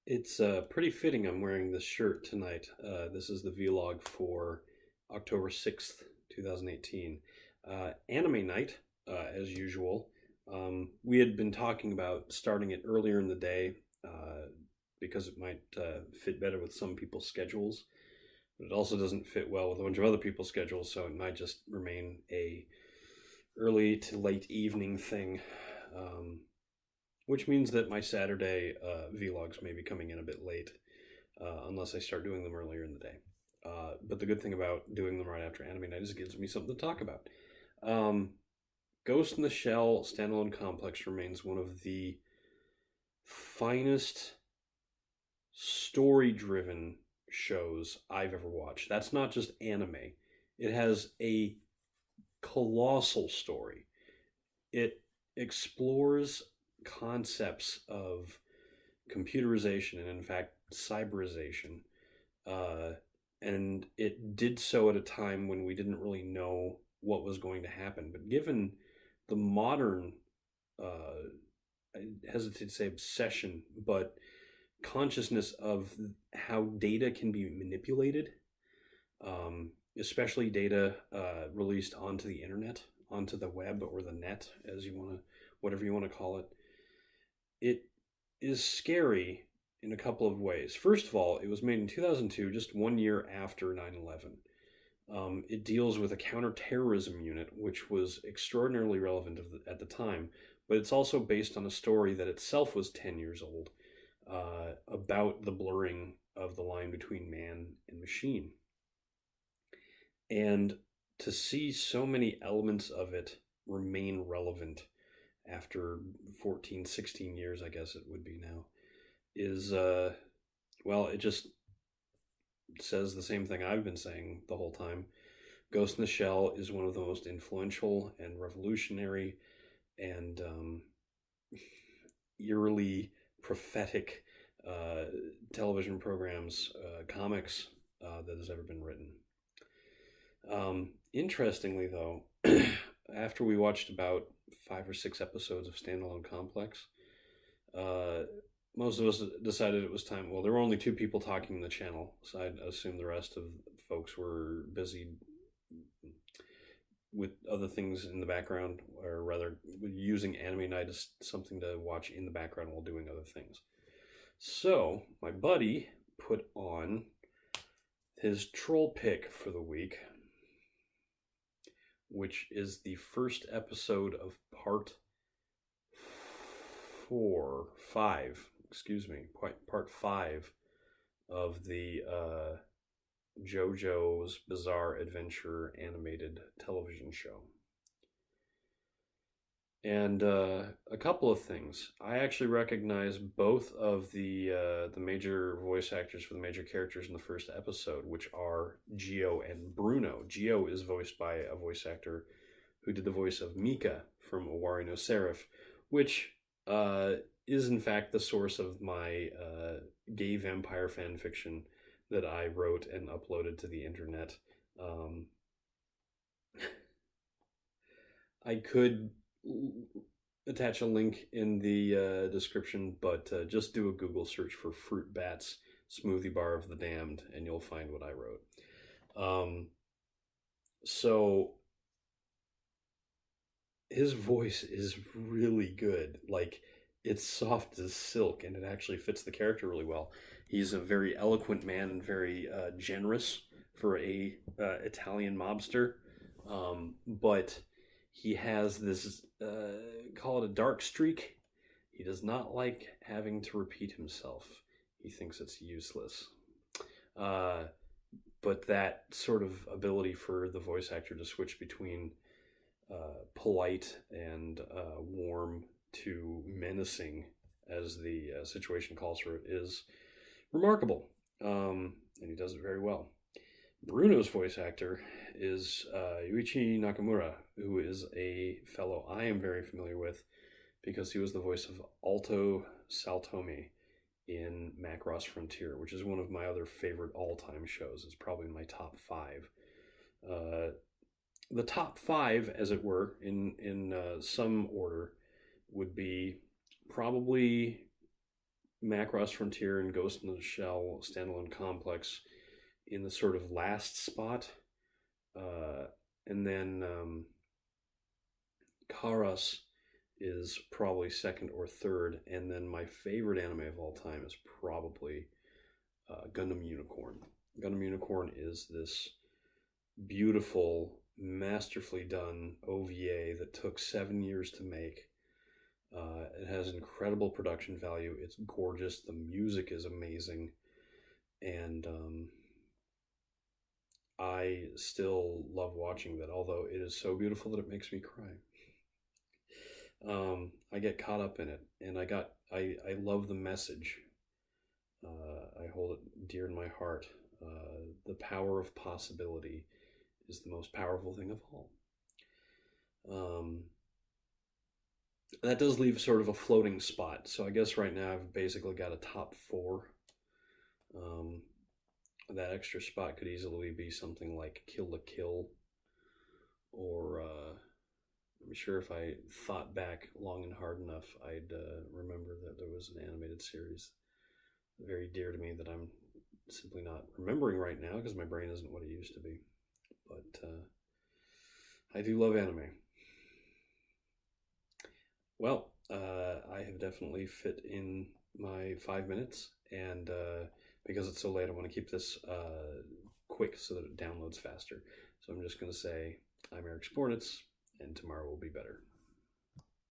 It's pretty fitting I'm wearing this shirt tonight. This is the vlog for October 6th, 2018. Anime night, as usual. We had been talking about starting it earlier in the day because it might fit better with some people's schedules, but it also doesn't fit well with a bunch of other people's schedules, so it might just remain a early to late evening thing. Um, which means that my Saturday vlogs may be coming in a bit late, unless I start doing them earlier in the day. But the good thing about doing them right after anime night is it gives me something to talk about. Um, Ghost in the Shell standalone complex remains one of the finest story driven shows I've ever watched. That's not just anime, it has a colossal story. It explores concepts of computerization and, in fact, cyberization. Uh, and it did so at a time when we didn't really know what was going to happen. But given the modern, I hesitate to say obsession, but consciousness of how data can be manipulated, especially data released onto the internet, onto the web or the net, as you want to, whatever you want to call it. It is scary in a couple of ways. First of all, it was made in 2002, just 1 year after 9/11. It deals with a counterterrorism unit, which was extraordinarily relevant at the time, but it's also based on a story that itself was 10 years old about the blurring of the line between man and machine. And to see so many elements of it remain relevant after 14, 16 years, I guess it would be now, is, well, it just says the same thing I've been saying the whole time. Ghost in the Shell is one of the most influential and revolutionary and eerily prophetic uh, television programs, comics that has ever been written. Interestingly, though, after we watched about 5 or 6 episodes of Standalone Complex, uh, most of us decided it was time. Well, there were only two people talking in the channel, so I assume the rest of folks were busy with other things in the background, or rather, using Anime Night as something to watch in the background while doing other things. So, my buddy put on his troll pick for the week, which is the first episode of part 5 of the JoJo's Bizarre Adventure animated television show. And a couple of things. I actually recognize both of the major voice actors for the major characters in the first episode, which are Gio and Bruno. Gio is voiced by a voice actor who did the voice of Mika from Owari no Seraph, which uh, is in fact the source of my gay vampire fan fiction that I wrote and uploaded to the internet. Um, I could attach a link in the description, but just do a Google search for Fruit Bats Smoothie Bar of the Damned, and you'll find what I wrote. So his voice is really good. Like, it's soft as silk, and it actually fits the character really well. He's a very eloquent man and very generous for a Italian mobster, but he has this call it a dark streak. He does not like having to repeat himself. He thinks it's useless. Uh, but that sort of ability for the voice actor to switch between polite and warm to menacing, as the situation calls for it, is remarkable. And he does it very well. Bruno's voice actor is Yuichi Nakamura, who is a fellow I am very familiar with because he was the voice of Alto Saltomi in Macross Frontier, which is one of my other favorite all-time shows. It's probably in my top 5. Uh, the top 5, as it were, in some order, would be probably Macross Frontier and Ghost in the Shell standalone complex in the sort of last spot. And then Karas is probably second or third. And then my favorite anime of all time is probably Gundam Unicorn. Gundam Unicorn is this beautiful, masterfully done OVA that took 7 years to make. It has incredible production value. It's gorgeous. The music is amazing. And I still love watching that, although it is so beautiful that it makes me cry. I get caught up in it, and I love the message. I hold it dear in my heart. The power of possibility is the most powerful thing of all. That does leave sort of a floating spot. So I guess right now I've basically got a top four. That extra spot could easily be something like Kill la Kill, or I'm sure if I thought back long and hard enough, I'd remember that there was an animated series very dear to me that I'm simply not remembering right now because my brain isn't what it used to be. But I do love anime. Well, I have definitely fit in my 5 minutes, and because it's so late, I want to keep this quick so that it downloads faster. So I'm just going to say, I'm Eric Spornitz, and tomorrow will be better.